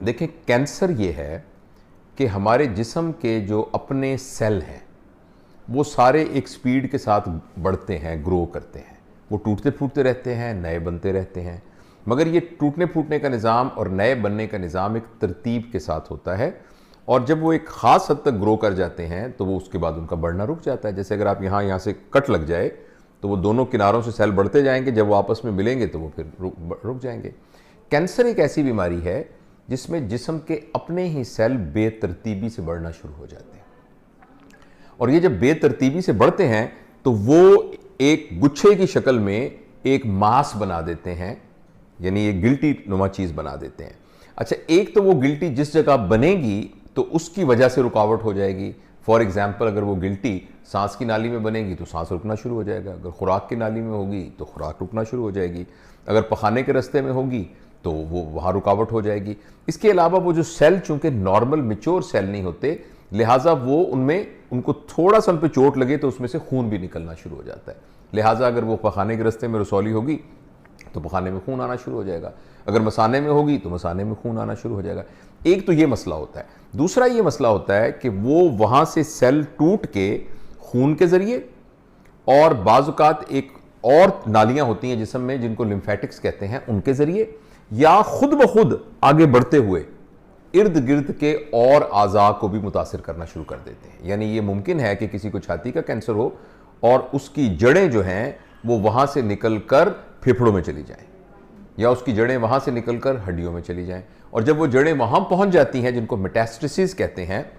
देखें, कैंसर ये है कि हमारे जिस्म के जो अपने सेल हैं वो सारे एक स्पीड के साथ बढ़ते हैं, ग्रो करते हैं। वो टूटते फूटते रहते हैं, नए बनते रहते हैं, मगर ये टूटने फूटने का निज़ाम और नए बनने का निज़ाम एक तरतीब के साथ होता है। और जब वो एक ख़ास हद तक ग्रो कर जाते हैं तो वो उसके बाद उनका बढ़ना रुक जाता है। जैसे अगर आप यहाँ से कट लग जाए तो वो दोनों किनारों से सेल बढ़ते जाएंगे, जब वो आपस में मिलेंगे तो वो फिर रुक जाएंगे। कैंसर एक ऐसी बीमारी है जिसमें जिस्म के अपने ही सेल बेतरतीबी से बढ़ना शुरू हो जाते हैं, और ये जब बेतरतीबी से बढ़ते हैं तो वो एक गुच्छे की शक्ल में एक मास बना देते हैं, यानी एक गिल्टी नुमा चीज़ बना देते हैं। अच्छा, एक तो वो गिल्टी जिस जगह बनेगी तो उसकी वजह से रुकावट हो जाएगी। फॉर एग्जाम्पल, अगर वो गिल्टी सांस की नाली में बनेगी तो सांस रुकना शुरू हो जाएगा, अगर खुराक की नाली में होगी तो खुराक रुकना शुरू हो जाएगी, अगर पखाने के रास्ते में होगी तो वो वहाँ रुकावट हो जाएगी। इसके अलावा वो जो सेल चूंकि नॉर्मल मैच्योर सेल नहीं होते, लिहाजा वो उनको थोड़ा सा उन पर चोट लगे तो उसमें से खून भी निकलना शुरू हो जाता है। लिहाजा अगर वो पखाने के रास्ते में रसौली होगी तो पखाने में खून आना शुरू हो जाएगा, अगर मसाने में होगी तो मसाने में खून आना शुरू हो जाएगा। एक तो ये मसला होता है। दूसरा ये मसला होता है कि वो वहाँ से सेल टूट के खून के ज़रिए, और बाज़-औक़ात एक और नालियाँ होती हैं जिस्म में जिनको लिम्फेटिक्स कहते हैं, उनके ज़रिए, या खुद ब खुद आगे बढ़ते हुए इर्द गिर्द के और आज़ा को भी मुतासिर करना शुरू कर देते हैं। यानी ये मुमकिन है कि किसी को छाती का कैंसर हो और उसकी जड़ें जो हैं वो वहाँ से निकल कर फेफड़ों में चली जाएं, या उसकी जड़ें वहाँ से निकल कर हड्डियों में चली जाएं, और जब वो जड़ें वहाँ पहुँच जाती हैं, जिनको मेटास्टेसिस कहते हैं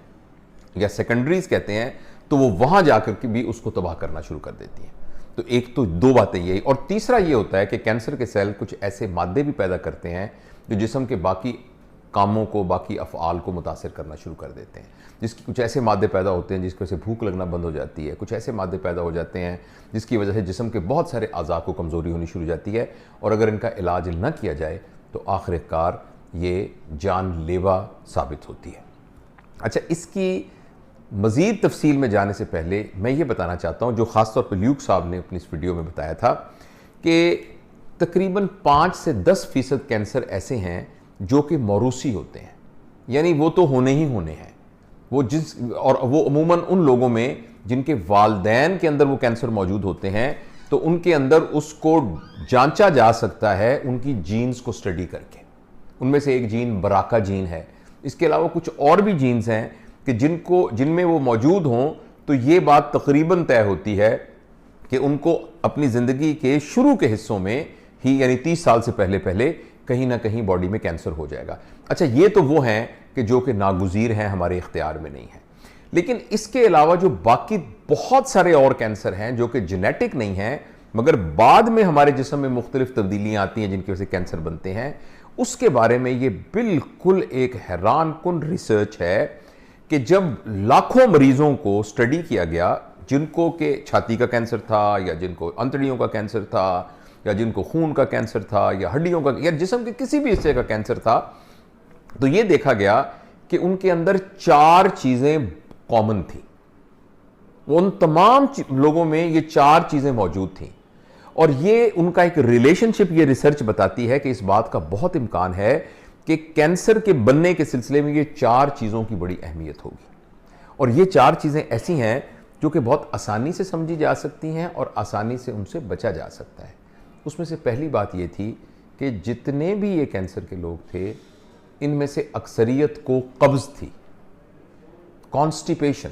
या सेकेंडरीज कहते हैं, तो वो वहाँ जाकर के भी उसको तबाह करना शुरू कर देती हैं। तो एक तो दो बातें यही, और तीसरा ये होता है कि कैंसर के सेल कुछ ऐसे मादे भी पैदा करते हैं जो जिस्म के बाकी कामों को, बाकी अफ़आल को मुतासिर करना शुरू कर देते हैं। जिसकी कुछ ऐसे मादे पैदा होते हैं जिसकी वजह से भूख लगना बंद हो जाती है, कुछ ऐसे मादे पैदा हो जाते हैं जिसकी वजह से जिस्म के बहुत सारे अज़ा को कमज़ोरी होनी शुरू हो जाती है, और अगर इनका इलाज न किया जाए तो आखिरकार ये जानलेवा साबित होती है। अच्छा, इसकी मज़ीद तफसील में जाने से पहले मैं ये बताना चाहता हूँ, जो ख़ास तौर पर ल्यूक साहब ने अपनी इस वीडियो में बताया था, कि तकरीबन 5 से 10% कैंसर ऐसे हैं जो कि मौरूसी होते हैं, यानी वो तो होने ही होने हैं। और वो अमूमन उन लोगों में जिनके वालदैन के अंदर वो कैंसर मौजूद होते हैं, तो उनके अंदर उसको जांचा जा सकता है उनकी जीन्स को स्टडी करके। उनमें से एक जीन बराका जीन है। इसके अलावा कुछ और भी जीन्स हैं कि जिनमें वो मौजूद हों तो ये बात तकरीबन तय होती है कि उनको अपनी ज़िंदगी के शुरू के हिस्सों में ही, यानी 30 साल से पहले पहले कहीं ना कहीं बॉडी में कैंसर हो जाएगा। अच्छा, ये तो वो हैं कि जो कि नागुज़ीर हैं, हमारे इख्तियार में नहीं है। लेकिन इसके अलावा जो बाकी बहुत सारे और कैंसर हैं जो कि जेनेटिक नहीं हैं, मगर बाद में हमारे जिस्म में मुख्तलिफ तब्दीलियाँ आती हैं जिनकी वजह से कैंसर बनते हैं, उसके बारे में ये बिल्कुल एक हैरान कुन रिसर्च है कि जब लाखों मरीजों को स्टडी किया गया, जिनको के छाती का कैंसर था, या जिनको अंतड़ियों का कैंसर था, या जिनको खून का कैंसर था, या हड्डियों का, या जिस्म के किसी भी हिस्से का कैंसर था, तो ये देखा गया कि उनके अंदर 4 चीजें कॉमन थी। उन तमाम लोगों में ये 4 चीजें मौजूद थी, और ये उनका एक रिलेशनशिप, ये रिसर्च बताती है कि इस बात का बहुत इम्कान है कि कैंसर के बनने के सिलसिले में ये 4 चीज़ों की बड़ी अहमियत होगी। और ये 4 चीज़ें ऐसी हैं जो कि बहुत आसानी से समझी जा सकती हैं और आसानी से उनसे बचा जा सकता है। उसमें से पहली बात ये थी कि जितने भी ये कैंसर के लोग थे, इनमें से अक्सरियत को कब्ज़ थी, कॉन्स्टिपेशन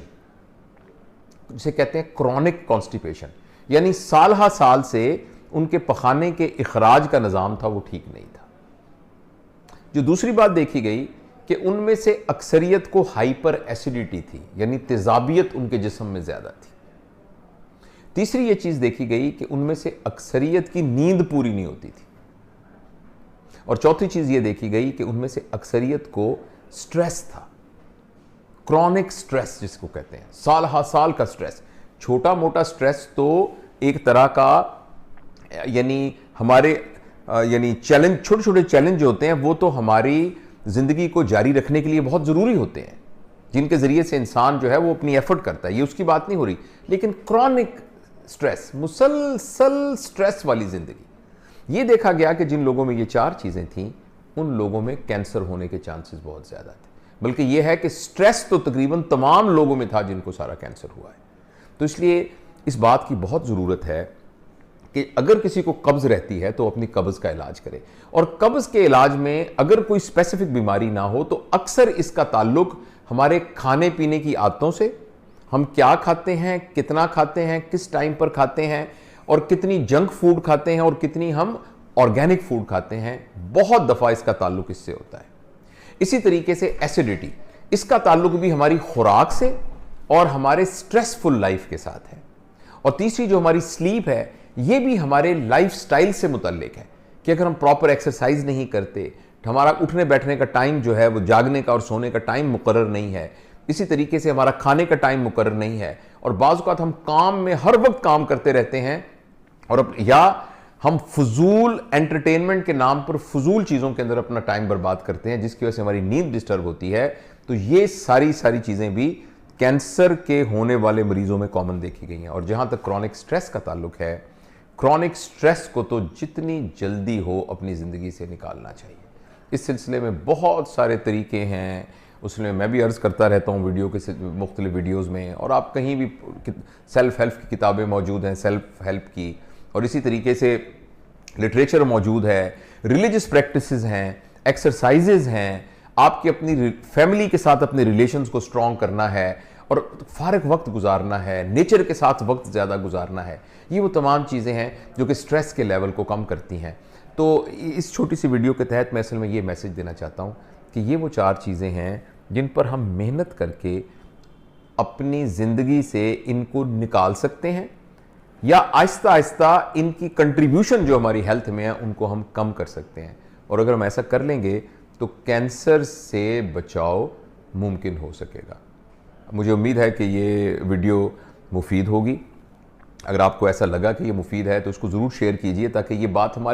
जिसे कहते हैं, क्रॉनिक कॉन्स्टिपेशन, यानी साल हा साल से उनके पखाने के इखराज का निज़ाम था वो ठीक नहीं था। जो दूसरी बात देखी गई कि उनमें से अक्सरियत को हाइपर एसिडिटी थी, यानी तेजाबियत उनके जिस्म में ज़्यादा थी। तीसरी ये चीज़ देखी गई कि उनमें से अक्सरियत की नींद पूरी नहीं होती थी। और चौथी चीज़ ये देखी गई कि उनमें से अक्सरियत को स्ट्रेस था, क्रॉनिक स्ट्रेस जिसको कहते हैं, साल हा साल का स्ट्रेस। छोटा मोटा स्ट्रेस तो एक तरह का, यानी हमारे यानी चैलेंज, छोटे छोटे चैलेंज जो होते हैं वो तो हमारी ज़िंदगी को जारी रखने के लिए बहुत ज़रूरी होते हैं, जिनके ज़रिए से इंसान जो है वो अपनी एफर्ट करता है, ये उसकी बात नहीं हो रही। लेकिन क्रॉनिक स्ट्रेस, मुसलसल स्ट्रेस वाली ज़िंदगी, ये देखा गया कि जिन लोगों में ये 4 चीज़ें थीं उन लोगों में कैंसर होने के चांसेस बहुत ज़्यादा थे। बल्कि यह है कि स्ट्रेस तो तकरीबन तमाम लोगों में था जिनको सारा कैंसर हुआ है। तो इसलिए इस बात की बहुत ज़रूरत है कि अगर किसी को कब्ज़ रहती है तो अपनी कब्ज़ का इलाज करे, और कब्ज़ के इलाज में अगर कोई स्पेसिफिक बीमारी ना हो तो अक्सर इसका ताल्लुक हमारे खाने पीने की आदतों से, हम क्या खाते हैं, कितना खाते हैं, किस टाइम पर खाते हैं, और कितनी जंक फूड खाते हैं और कितनी हम ऑर्गेनिक फूड खाते हैं, बहुत दफ़ा इसका ताल्लुक इससे होता है। इसी तरीके से एसिडिटी, इसका ताल्लुक भी हमारी खुराक से और हमारे स्ट्रेसफुल लाइफ के साथ है। और तीसरी जो हमारी स्लीप है, ये भी हमारे लाइफ स्टाइल से मुतल्लिक है कि अगर हम प्रॉपर एक्सरसाइज नहीं करते, हमारा उठने बैठने का टाइम जो है वो जागने का और सोने का टाइम मुकर्रर नहीं है, इसी तरीके से हमारा खाने का टाइम मुकर्रर नहीं है, और बाज़ औक़ात हम काम में हर वक्त काम करते रहते हैं, और या हम फजूल एंटरटेनमेंट के नाम पर फजूल चीज़ों के अंदर अपना टाइम बर्बाद करते हैं, जिसकी वजह से हमारी नींद डिस्टर्ब होती है। तो ये सारी चीज़ें भी कैंसर के होने वाले मरीजों में कॉमन देखी गई हैं। और जहाँ तक क्रॉनिक स्ट्रेस का ताल्लुक है, क्रॉनिक स्ट्रेस को तो जितनी जल्दी हो अपनी ज़िंदगी से निकालना चाहिए। इस सिलसिले में बहुत सारे तरीके हैं, उसमें मैं भी अर्ज़ करता रहता हूँ वीडियो के मुख्तलिफ वीडियोज़ में, और आप कहीं भी सेल्फ़ हेल्प की किताबें मौजूद हैं सेल्फ़ हेल्प की, और इसी तरीके से लिटरेचर मौजूद है, रिलीजियस प्रैक्टिसेस हैं, एक्सरसाइजेज हैं, आपकी अपनी फैमिली के साथ अपने रिलेशंस को स्ट्रॉन्ग करना है, और फारग वक्त गुजारना है, नेचर के साथ वक्त ज़्यादा गुजारना है। ये वो तमाम चीज़ें हैं जो कि स्ट्रेस के लेवल को कम करती हैं। तो इस छोटी सी वीडियो के तहत मैं असल में ये मैसेज देना चाहता हूँ कि ये वो 4 चीज़ें हैं जिन पर हम मेहनत करके अपनी ज़िंदगी से इनको निकाल सकते हैं, या आहिस्ता आहिस्ता इनकी कंट्रीब्यूशन जो हमारी हेल्थ में है उनको हम कम कर सकते हैं। और अगर हम ऐसा कर लेंगे तो कैंसर से बचाव मुमकिन हो सकेगा। मुझे उम्मीद है कि ये वीडियो मुफीद होगी। अगर आपको ऐसा लगा कि ये मुफीद है तो इसको ज़रूर शेयर कीजिए, ताकि ये बात हमारे